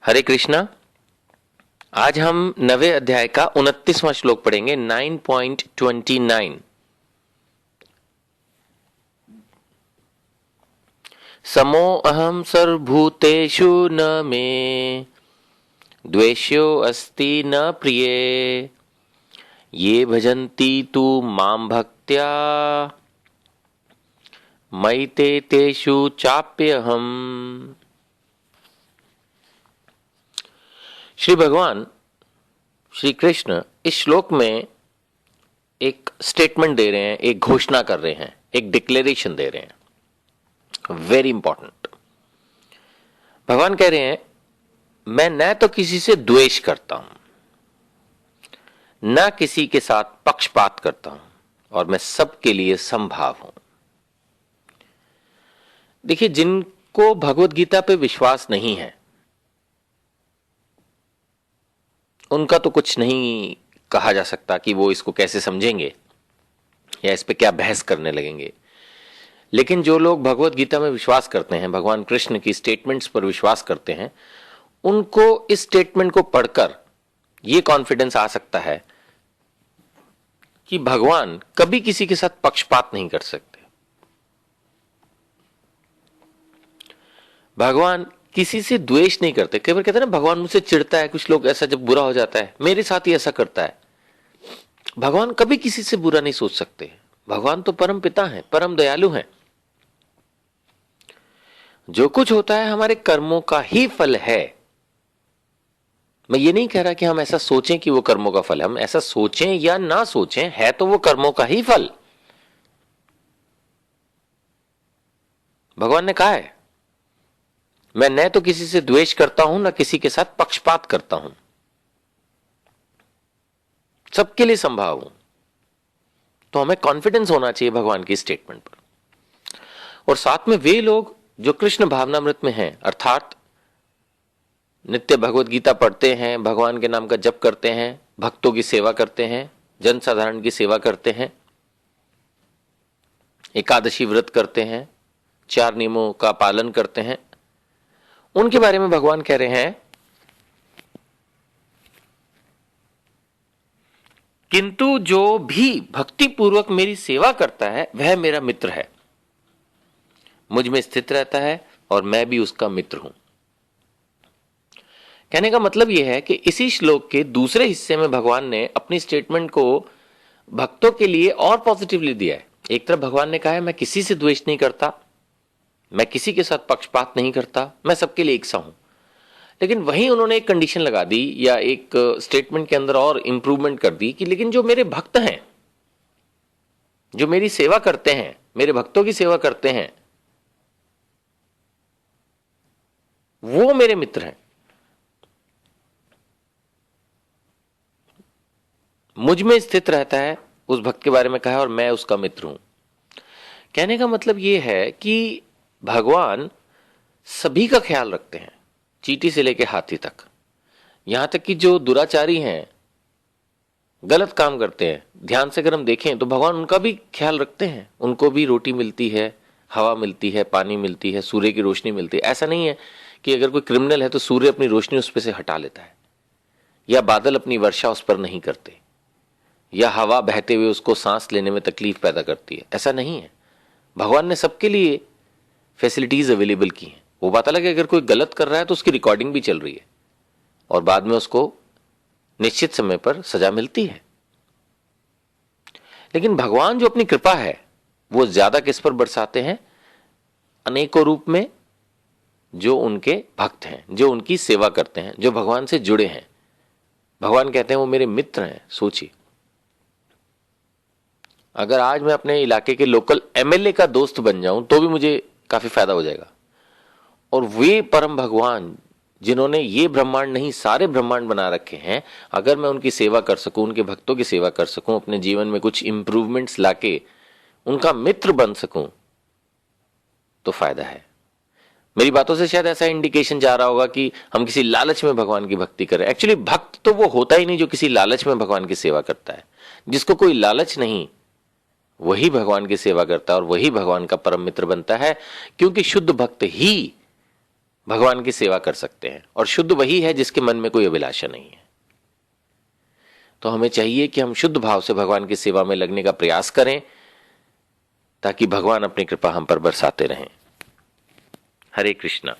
हरे कृष्णा। आज हम नवे अध्याय का 29वां श्लोक पढ़ेंगे। 9.29। समो अहम सर्वभूतेषु न मे द्वेष्यो अस्ति न प्रिये ये भजन्ति तु मां भक्त्या मयि ते तेषु चाप्यहम्। श्री भगवान श्री कृष्ण इस श्लोक में एक स्टेटमेंट दे रहे हैं, एक घोषणा कर रहे हैं, एक डिक्लेरेशन दे रहे हैं, वेरी इंपॉर्टेंट। भगवान कह रहे हैं, मैं न तो किसी से द्वेष करता हूं, न किसी के साथ पक्षपात करता हूं, और मैं सबके लिए समभाव हूं। देखिए, जिनको भगवत गीता पे विश्वास नहीं है उनका तो कुछ नहीं कहा जा सकता कि वो इसको कैसे समझेंगे या इस पे क्या बहस करने लगेंगे। लेकिन जो लोग भगवत गीता में विश्वास करते हैं, भगवान कृष्ण की स्टेटमेंट्स पर विश्वास करते हैं, उनको इस स्टेटमेंट को पढ़कर यह कॉन्फिडेंस आ सकता है कि भगवान कभी किसी के साथ पक्षपात नहीं कर सकते। भगवान किसी से द्वेष नहीं करते। कई बार कहते हैं ना, भगवान मुझसे चिढ़ता है। कुछ लोग ऐसा, जब बुरा हो जाता है, मेरे साथ ही ऐसा करता है। भगवान कभी किसी से बुरा नहीं सोच सकते। भगवान तो परम पिता हैं, परम दयालु हैं। जो कुछ होता है हमारे कर्मों का ही फल है। मैं ये नहीं कह रहा कि हम ऐसा सोचें कि वो कर्मों का फल है। हम ऐसा सोचें या ना सोचें, है तो वो कर्मों का ही फल। भगवान ने कहा है, मैं न तो किसी से द्वेष करता हूं, न किसी के साथ पक्षपात करता हूं, सबके लिए संभाव हूं। तो हमें कॉन्फिडेंस होना चाहिए भगवान की स्टेटमेंट पर। और साथ में वे लोग जो कृष्ण भावनामृत में हैं, अर्थात नित्य भगवत गीता पढ़ते हैं, भगवान के नाम का जप करते हैं, भक्तों की सेवा करते हैं, जनसाधारण की सेवा करते हैं, एकादशी व्रत करते हैं, 4 नियमों का पालन करते हैं, उनके बारे में भगवान कह रहे हैं, किंतु जो भी भक्ति पूर्वक मेरी सेवा करता है वह मेरा मित्र है, मुझ में स्थित रहता है और मैं भी उसका मित्र हूं। कहने का मतलब यह है कि इसी श्लोक के दूसरे हिस्से में भगवान ने अपनी स्टेटमेंट को भक्तों के लिए और पॉजिटिवली दिया है। एक तरफ भगवान ने कहा है, मैं किसी से द्वेष नहीं करता, मैं किसी के साथ पक्षपात नहीं करता, मैं सबके लिए एक सा हूं। लेकिन वहीं उन्होंने एक कंडीशन लगा दी, या एक स्टेटमेंट के अंदर और इंप्रूवमेंट कर दी कि लेकिन जो मेरे भक्त हैं, जो मेरी सेवा करते हैं, मेरे भक्तों की सेवा करते हैं, वो मेरे मित्र हैं। मुझ में स्थित रहता है, उस भक्त के बारे में कहा है, और मैं उसका मित्र हूं। कहने का मतलब यह है कि भगवान सभी का ख्याल रखते हैं, चींटी से लेकर हाथी तक। यहां तक कि जो दुराचारी हैं, गलत काम करते हैं, ध्यान से अगर हम देखें तो भगवान उनका भी ख्याल रखते हैं। उनको भी रोटी मिलती है, हवा मिलती है, पानी मिलती है, सूर्य की रोशनी मिलती है। ऐसा नहीं है कि अगर कोई क्रिमिनल है तो सूर्य अपनी रोशनी उस पर से हटा लेता है, या बादल अपनी वर्षा उस पर नहीं करते, या हवा बहते हुए उसको सांस लेने में तकलीफ पैदा करती है। ऐसा नहीं है। भगवान ने सबके लिए फैसिलिटीज अवेलेबल की हैं। वो बात अलग है, अगर कोई गलत कर रहा है तो उसकी रिकॉर्डिंग भी चल रही है और बाद में उसको निश्चित समय पर सजा मिलती है। लेकिन भगवान जो अपनी कृपा है वो ज्यादा किस पर बरसाते हैं? अनेकों रूप में जो उनके भक्त हैं, जो उनकी सेवा करते हैं, जो भगवान से जुड़े हैं। भगवान कहते हैं वो मेरे मित्र हैं। सोचिए, अगर आज मैं अपने इलाके के लोकल एमएलए का दोस्त बन जाऊं तो भी मुझे काफी फायदा हो जाएगा। और वे परम भगवान जिन्होंने ये ब्रह्मांड नहीं सारे ब्रह्मांड बना रखे हैं, अगर मैं उनकी सेवा कर सकूं, उनके भक्तों की सेवा कर सकूं, अपने जीवन में कुछ इंप्रूवमेंट्स लाके उनका मित्र बन सकूं, तो फायदा है। मेरी बातों से शायद ऐसा इंडिकेशन जा रहा होगा कि हम किसी लालच में भगवान की भक्ति करें। एक्चुअली भक्त तो वो होता ही नहीं जो किसी लालच में भगवान की सेवा करता है। जिसको कोई लालच नहीं, वही भगवान की सेवा करता है और वही भगवान का परम मित्र बनता है। क्योंकि शुद्ध भक्त ही भगवान की सेवा कर सकते हैं, और शुद्ध वही है जिसके मन में कोई अभिलाषा नहीं है। तो हमें चाहिए कि हम शुद्ध भाव से भगवान की सेवा में लगने का प्रयास करें, ताकि भगवान अपनी कृपा हम पर बरसाते रहें। हरे कृष्णा।